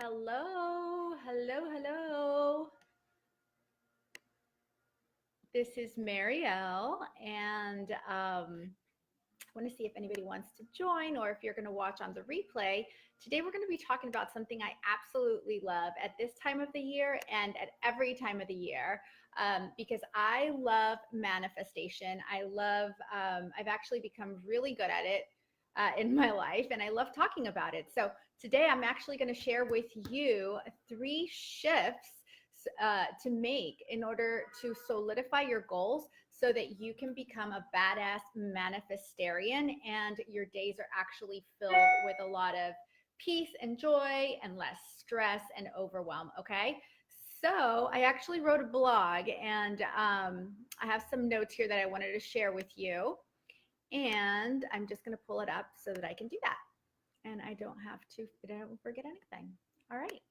Hello, hello, hello. This is Marielle, and I want to see if anybody wants to join or if you're going to watch on the replay. Today, we're going to be talking about something I absolutely love at this time of the year and at every time of the year because I love manifestation. I've actually become really good at it in my life, and I love talking about it. So, today, I'm actually going to share with you 3 shifts to make in order to solidify your goals so that you can become a badass manifestarian and your days are actually filled with a lot of peace and joy and less stress and overwhelm. Okay. So I actually wrote a blog and I have some notes here that I wanted to share with you. And I'm just going to pull it up so that I can do that. And I don't forget anything. All right.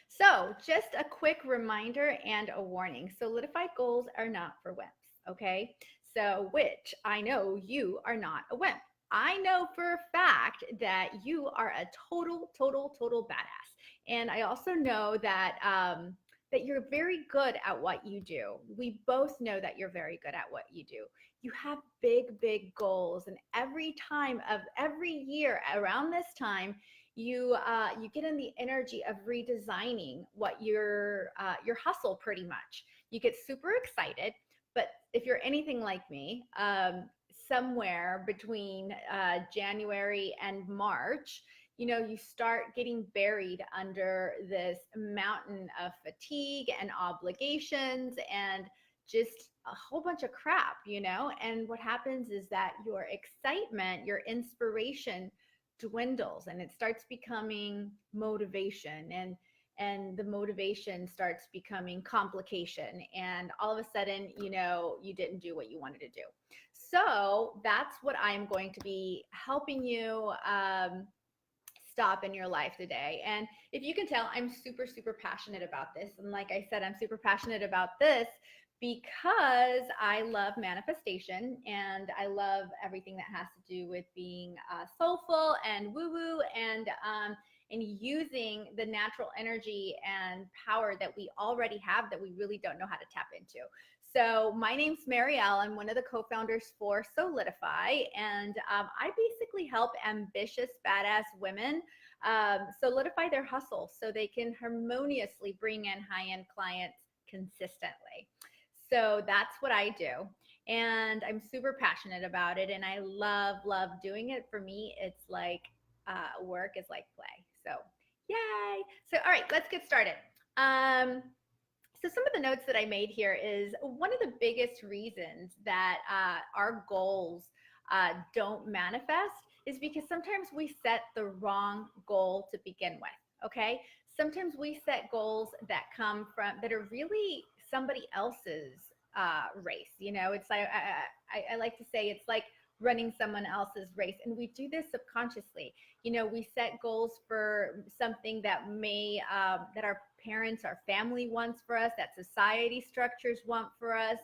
So, just a quick reminder and a warning. Solidified goals are not for wimps, okay? So, which I know you are not a wimp. I know for a fact that you are a total badass. And I also know that that you're very good at what you do. We both know that you're very good at what you do. You have big goals, and every time of every year around this time, you get in the energy of redesigning what your hustle pretty much. You get super excited, but if you're anything like me, somewhere between January and March, you start getting buried under this mountain of fatigue and obligations and just a whole bunch of crap. And what happens is that your excitement, your inspiration dwindles and it starts becoming motivation and the motivation starts becoming complication, and all of a sudden you didn't do what you wanted to do. So that's what I'm going to be helping you stop in your life today. And if you can tell, I'm super passionate about this. And like I said, I'm super passionate about this because I love manifestation and I love everything that has to do with being soulful and woo woo and using the natural energy and power that we already have that we really don't know how to tap into. So my name's Marielle. I'm one of the co-founders for Solidify, and I basically help ambitious, badass women solidify their hustle so they can harmoniously bring in high-end clients consistently. So that's what I do. And I'm super passionate about it. And I love doing it. For me, it's like work is like play. So, yay. So, all right, let's get started. So some of the notes that I made here is one of the biggest reasons that our goals don't manifest is because sometimes we set the wrong goal to begin with. Okay. Sometimes we set goals that are really somebody else's race. It's like, I like to say it's like running someone else's race. And we do this subconsciously. We set goals for something that that our parents, our family wants for us, that society structures want for us,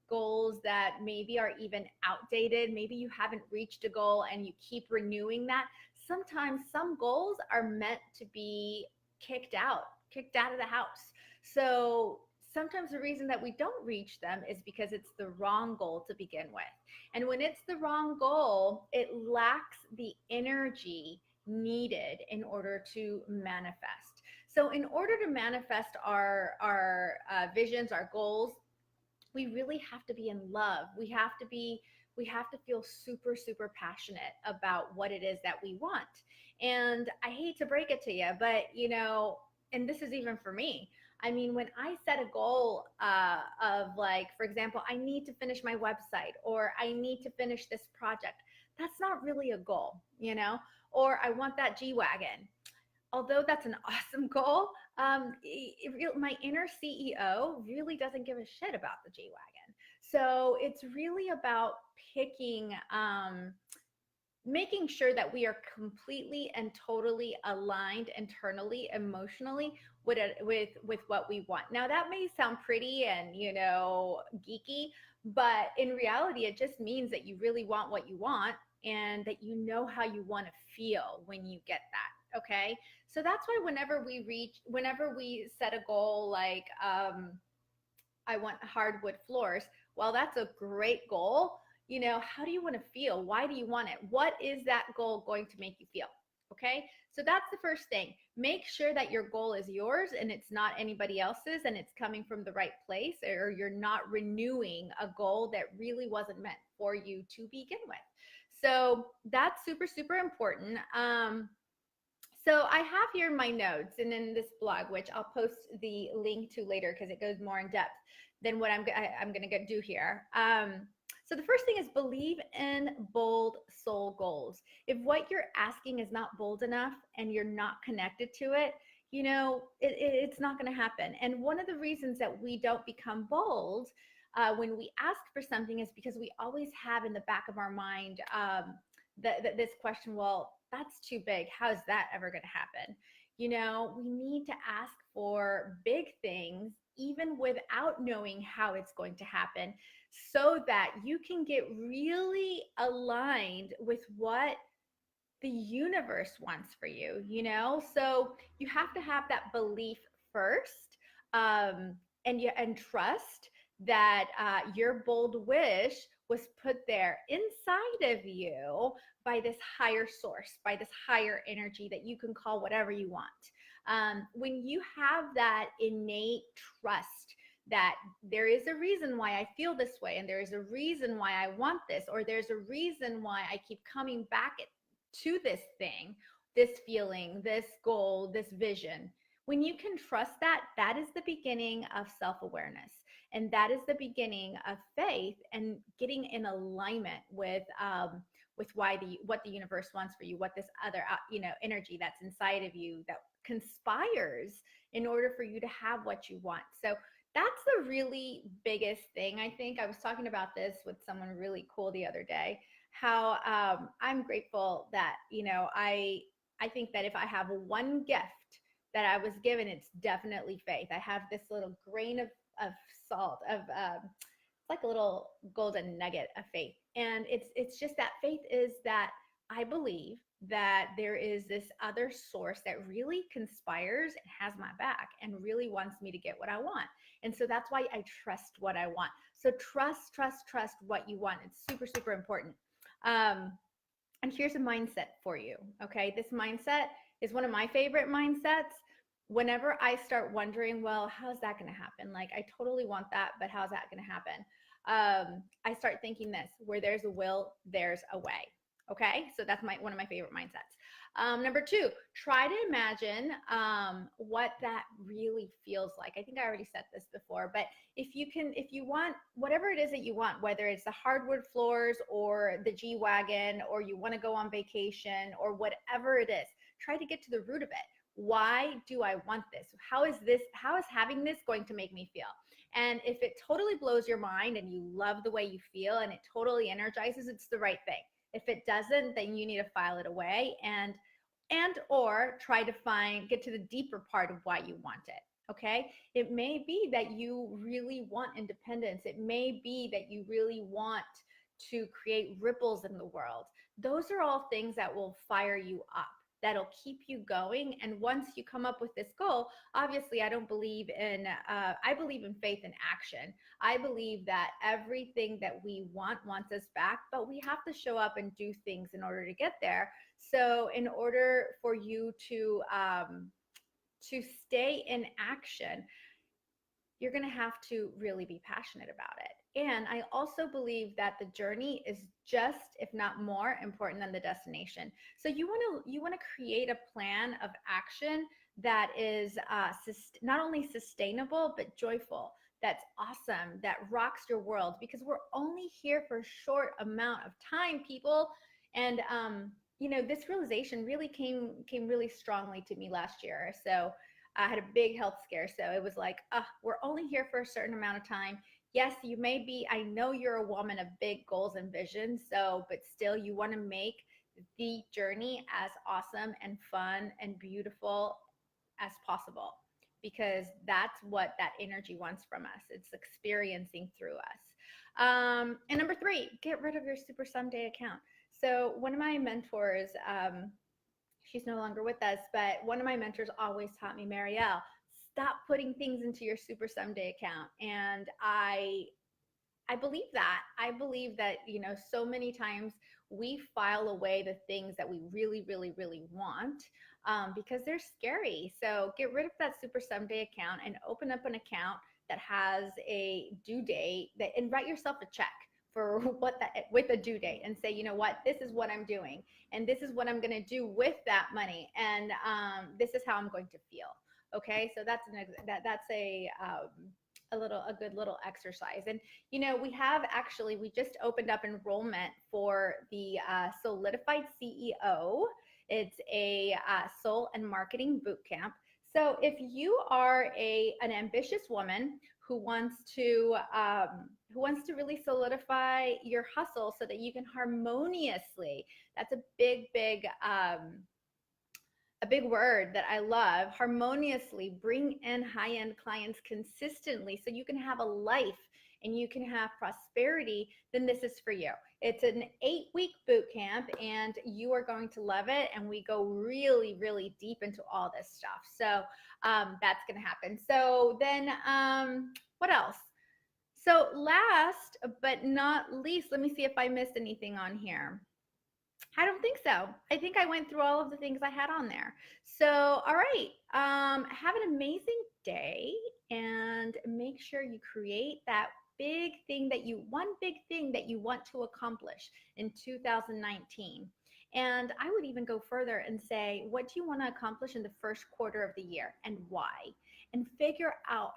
goals that maybe are even outdated. Maybe you haven't reached a goal and you keep renewing that. Sometimes some goals are meant to be kicked out of the house. So sometimes the reason that we don't reach them is because it's the wrong goal to begin with. And when it's the wrong goal, it lacks the energy needed in order to manifest. So in order to manifest our visions, our goals, we really have to be in love. We have to feel super passionate about what it is that we want. And I hate to break it to you, but and this is even for me. I mean, when I set a goal of like, for example, I need to finish my website or I need to finish this project, that's not really a goal, or I want that G-Wagon. Although that's an awesome goal, my inner CEO really doesn't give a shit about the G-Wagon. So it's really about making sure that we are completely and totally aligned internally, emotionally with what we want. Now that may sound pretty and geeky, but in reality, it just means that you really want what you want and that you know how you want to feel when you get that. Okay. So that's why whenever we set a goal like, I want hardwood floors. Well, that's a great goal. How do you want to feel? Why do you want it? What is that goal going to make you feel? Okay. So that's the first thing. Make sure that your goal is yours and it's not anybody else's, and it's coming from the right place, or you're not renewing a goal that really wasn't meant for you to begin with. So that's super, super important. So I have here my notes and in this blog, which I'll post the link to later because it goes more in depth than what I'm going to do here. So the first thing is believe in bold soul goals. If what you're asking is not bold enough and you're not connected to it, it's not going to happen. And one of the reasons that we don't become bold when we ask for something is because we always have in the back of our mind this question, well, that's too big. How is that ever going to happen? We need to ask for big things, even without knowing how it's going to happen, so that you can get really aligned with what the universe wants for you, So you have to have that belief first, and trust that your bold wish was put there inside of you by this higher source, by this higher energy that you can call whatever you want. When you have that innate trust that there is a reason why I feel this way, and there is a reason why I want this, or there's a reason why I keep coming back to this thing, this feeling, this goal, this vision. When you can trust that, that is the beginning of self-awareness. And that is the beginning of faith and getting in alignment with what the universe wants for you, what this other energy that's inside of you that conspires in order for you to have what you want. So that's the really biggest thing. I think I was talking about this with someone really cool the other day, how I'm grateful that I think that if I have one gift that I was given, it's definitely faith. I have this little grain of salt of it's like a little golden nugget of faith, and it's just that faith is that I believe that there is this other source that really conspires and has my back and really wants me to get what I want. And so that's why I trust what I want. So trust what you want. It's super, super important. And here's a mindset for you. Okay. This mindset is one of my favorite mindsets. Whenever I start wondering, well, how's that going to happen? Like, I totally want that, but how's that going to happen? I start thinking this: where there's a will, there's a way. Okay. So that's one of my favorite mindsets. Number two, try to imagine what that really feels like. I think I already said this before, but if you want whatever it is that you want, whether it's the hardwood floors or the G-Wagon, or you want to go on vacation or whatever it is, try to get to the root of it. Why do I want this? How is having this going to make me feel? And if it totally blows your mind and you love the way you feel and it totally energizes, it's the right thing. If it doesn't, then you need to file it away and or try to get to the deeper part of why you want it. Okay. It may be that you really want independence. It may be that you really want to create ripples in the world. Those are all things that will fire you up, that'll keep you going. And once you come up with this goal, obviously I believe in faith in action. I believe that everything that we wants us back, but we have to show up and do things in order to get there. So in order for you to stay in action, you're going to have to really be passionate about it. And I also believe that the journey is just, if not more, important than the destination. So you want to create a plan of action that is not only sustainable, but joyful. That's awesome. That rocks your world, because we're only here for a short amount of time, people. And, this realization really came really strongly to me last year. So I had a big health scare. So it was like, we're only here for a certain amount of time. Yes, you may be, I know you're a woman of big goals and visions. So, but still you want to make the journey as awesome and fun and beautiful as possible, because that's what that energy wants from us. It's experiencing through us. And number three, get rid of your Super Someday account. So one of my mentors, she's no longer with us, but one of my mentors always taught me, Marielle, stop putting things into your Super Someday account. And I believe that. I believe that, so many times we file away the things that we really, really, really want, because they're scary. So get rid of that Super Someday account and open up an account that has a due date, and write yourself a check for what that, with a due date, and say, you know what, this is what I'm doing, and this is what I'm going to do with that money, and this is how I'm going to feel. Okay, so that's a good little exercise. And we just opened up enrollment for the Solidified CEO. It's a soul and marketing boot camp. So if you are an ambitious woman who wants to really solidify your hustle so that you can harmoniously, that's a big word that I love, harmoniously bring in high-end clients consistently so you can have a life and you can have prosperity, then this is for you. It's an 8-week boot camp and you are going to love it. And we go really, really deep into all this stuff. So that's going to happen. So then what else? So last but not least, let me see if I missed anything on here. I don't think so. I think I went through all of the things I had on there. So, all right. Have an amazing day and make sure you create that one big thing that you want to accomplish in 2019. And I would even go further and say, what do you want to accomplish in the first quarter of the year and why? And figure out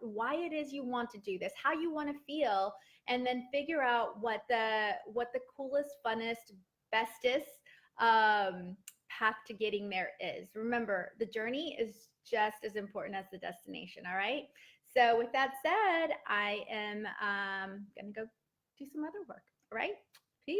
why it is you want to do this, how you want to feel, and then figure out what the coolest, funnest, bestest path to getting there is. Remember, the journey is just as important as the destination. All right. So with that said, I am going to go do some other work. All right. Peace.